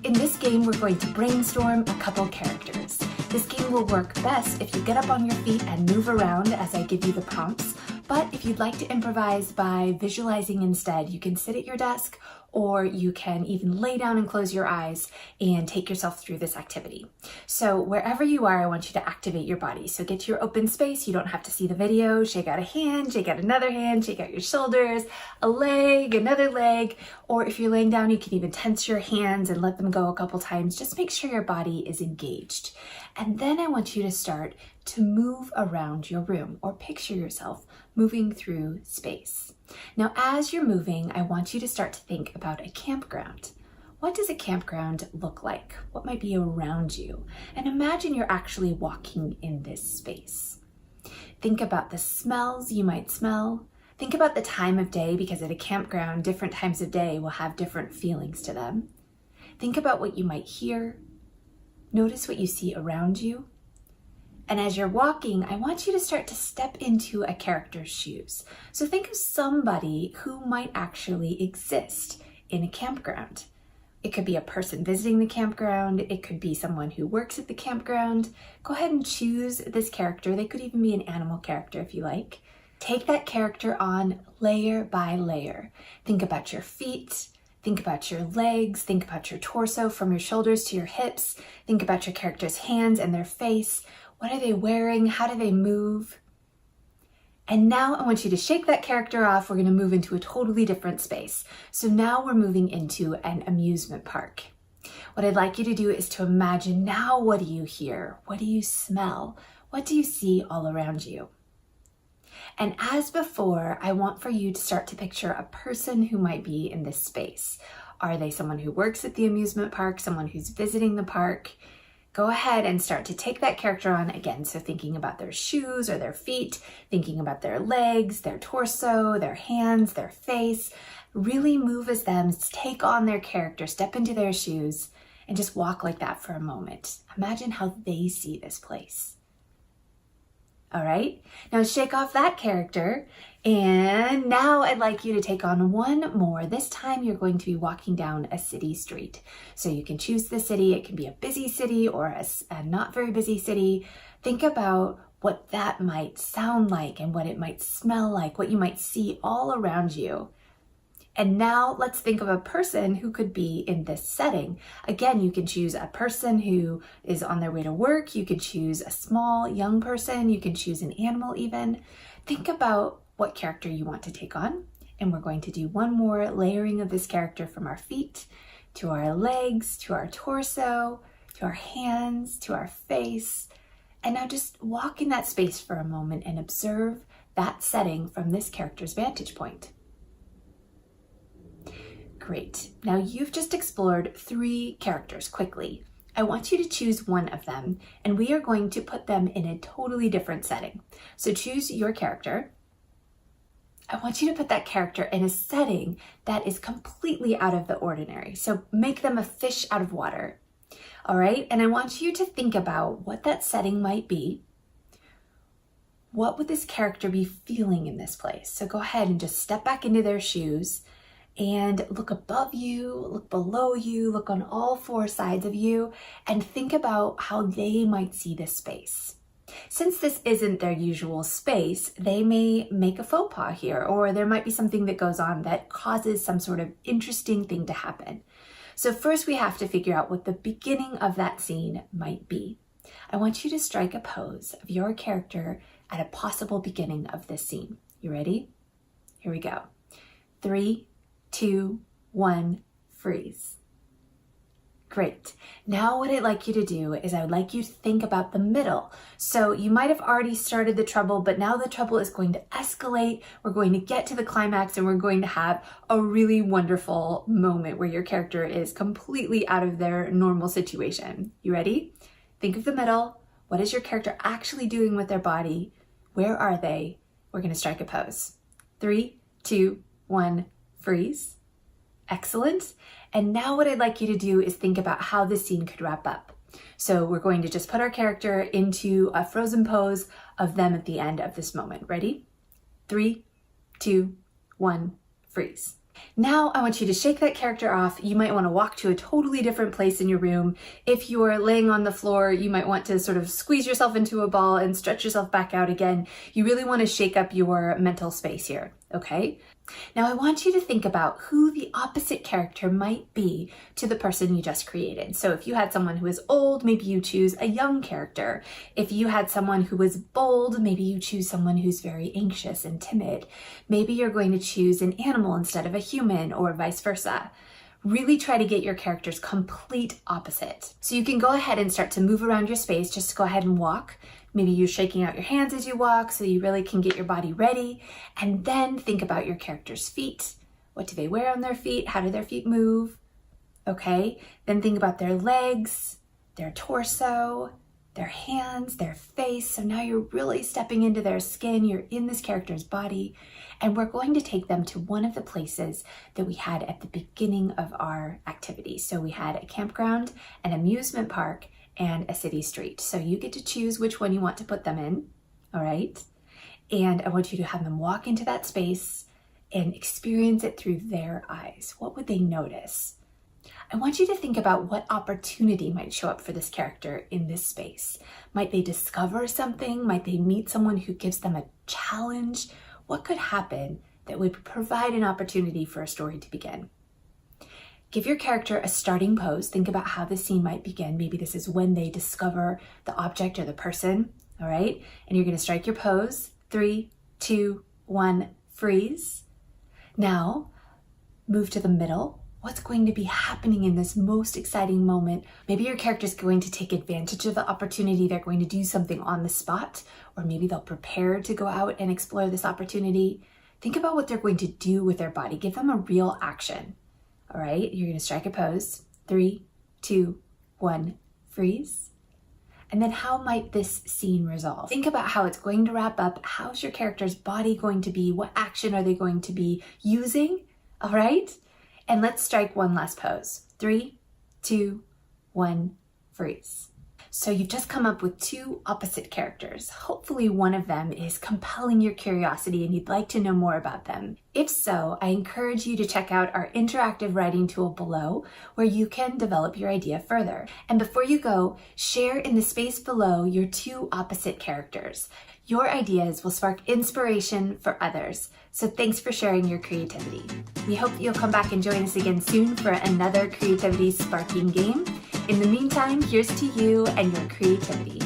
In this game, we're going to brainstorm a couple characters. This game will work best if you get up on your feet and move around as I give you the prompts. But if you'd like to improvise by visualizing instead, you can sit at your desk or you can even lay down and close your eyes and take yourself through this activity. So wherever you are, I want you to activate your body. So get to your open space. You don't have to see the video. Shake out a hand, shake out another hand, shake out your shoulders, a leg, another leg. Or if you're laying down, you can even tense your hands and let them go a couple times. Just make sure your body is engaged. And then I want you to start to move around your room or picture yourself moving through space. Now, as you're moving, I want you to start to think about a campground. What does a campground look like? What might be around you? And imagine you're actually walking in this space. Think about the smells you might smell. Think about the time of day, because at a campground, different times of day will have different feelings to them. Think about what you might hear. Notice what you see around you. And as you're walking, I want you to start to step into a character's shoes. So think of somebody who might actually exist in a campground. It could be a person visiting the campground. It could be someone who works at the campground. Go ahead and choose this character. They could even be an animal character if you like. Take that character on layer by layer. Think about your feet. Think about your legs. Think about your torso from your shoulders to your hips. Think about your character's hands and their face. What are they wearing? How do they move? And now I want you to shake that character off. We're going to move into a totally different space. So now we're moving into an amusement park. What I'd like you to do is to imagine now, what do you hear? What do you smell? What do you see all around you? And as before, I want for you to start to picture a person who might be in this space. Are they someone who works at the amusement park? Someone who's visiting the park? Go ahead and start to take that character on again. So thinking about their shoes or their feet, thinking about their legs, their torso, their hands, their face. Really move as them, take on their character, step into their shoes, and just walk like that for a moment. Imagine how they see this place. All right, now shake off that character. And now I'd like you to take on one more. This time you're going to be walking down a city street. So you can choose the city. It can be a busy city or a not very busy city. Think about what that might sound like and what it might smell like, what you might see all around you. And now let's think of a person who could be in this setting. Again, you can choose a person who is on their way to work. You can choose a small young person. You can choose an animal even. Think about what character you want to take on. And we're going to do one more layering of this character from our feet to our legs, to our torso, to our hands, to our face. And now just walk in that space for a moment and observe that setting from this character's vantage point. Great. Now you've just explored 3 characters quickly. I want you to choose one of them, and we are going to put them in a totally different setting. So choose your character. I want you to put that character in a setting that is completely out of the ordinary. So make them a fish out of water. All right. And I want you to think about what that setting might be. What would this character be feeling in this place? So go ahead and just step back into their shoes and look above you, look below you, look on all 4 sides of you, and think about how they might see this space. Since this isn't their usual space, they may make a faux pas here, or there might be something that goes on that causes some sort of interesting thing to happen. So first we have to figure out what the beginning of that scene might be. I want you to strike a pose of your character at a possible beginning of this scene. You ready? Here we go. 3, 2, 1, freeze. Great. Now what I'd like you to do is I would like you to think about the middle. So you might have already started the trouble, but now the trouble is going to escalate. We're going to get to the climax and we're going to have a really wonderful moment where your character is completely out of their normal situation. You ready? Think of the middle. What is your character actually doing with their body? Where are they? We're going to strike a pose. 3, 2, 1, freeze. Excellent. And now what I'd like you to do is think about how this scene could wrap up. So we're going to just put our character into a frozen pose of them at the end of this moment. Ready? 3, 2, 1, freeze. Now I want you to shake that character off. You might want to walk to a totally different place in your room. If you're laying on the floor, you might want to sort of squeeze yourself into a ball and stretch yourself back out again. You really want to shake up your mental space here, okay? Now I want you to think about who the opposite character might be to the person you just created. So if you had someone who is old, maybe you choose a young character. If you had someone who was bold, maybe you choose someone who's very anxious and timid. Maybe you're going to choose an animal instead of a human, or vice versa. Really try to get your character's complete opposite. So you can go ahead and start to move around your space. Just go ahead and walk. Maybe you're shaking out your hands as you walk so you really can get your body ready. And then think about your character's feet. What do they wear on their feet? How do their feet move? Okay, then think about their legs, their torso, their hands, their face. So now you're really stepping into their skin. You're in this character's body. And we're going to take them to one of the places that we had at the beginning of our activity. So we had a campground, an amusement park, and a city street. So you get to choose which one you want to put them in, all right? And I want you to have them walk into that space and experience it through their eyes. What would they notice? I want you to think about what opportunity might show up for this character in this space. Might they discover something? Might they meet someone who gives them a challenge? What could happen that would provide an opportunity for a story to begin? Give your character a starting pose. Think about how the scene might begin. Maybe this is when they discover the object or the person, all right? And you're gonna strike your pose. 3, 2, 1, freeze. Now, move to the middle. What's going to be happening in this most exciting moment? Maybe your character's going to take advantage of the opportunity. They're going to do something on the spot, or maybe they'll prepare to go out and explore this opportunity. Think about what they're going to do with their body. Give them a real action. All right, you're gonna strike a pose. 3, 2, 1, freeze. And then how might this scene resolve? Think about how it's going to wrap up. How's your character's body going to be? What action are they going to be using? All right, and let's strike one last pose. 3, 2, 1, freeze. So you've just come up with two opposite characters. Hopefully one of them is compelling your curiosity and you'd like to know more about them. If so, I encourage you to check out our interactive writing tool below, where you can develop your idea further. And before you go, share in the space below your two opposite characters. Your ideas will spark inspiration for others. So thanks for sharing your creativity. We hope you'll come back and join us again soon for another creativity sparking game. In the meantime, here's to you and your creativity.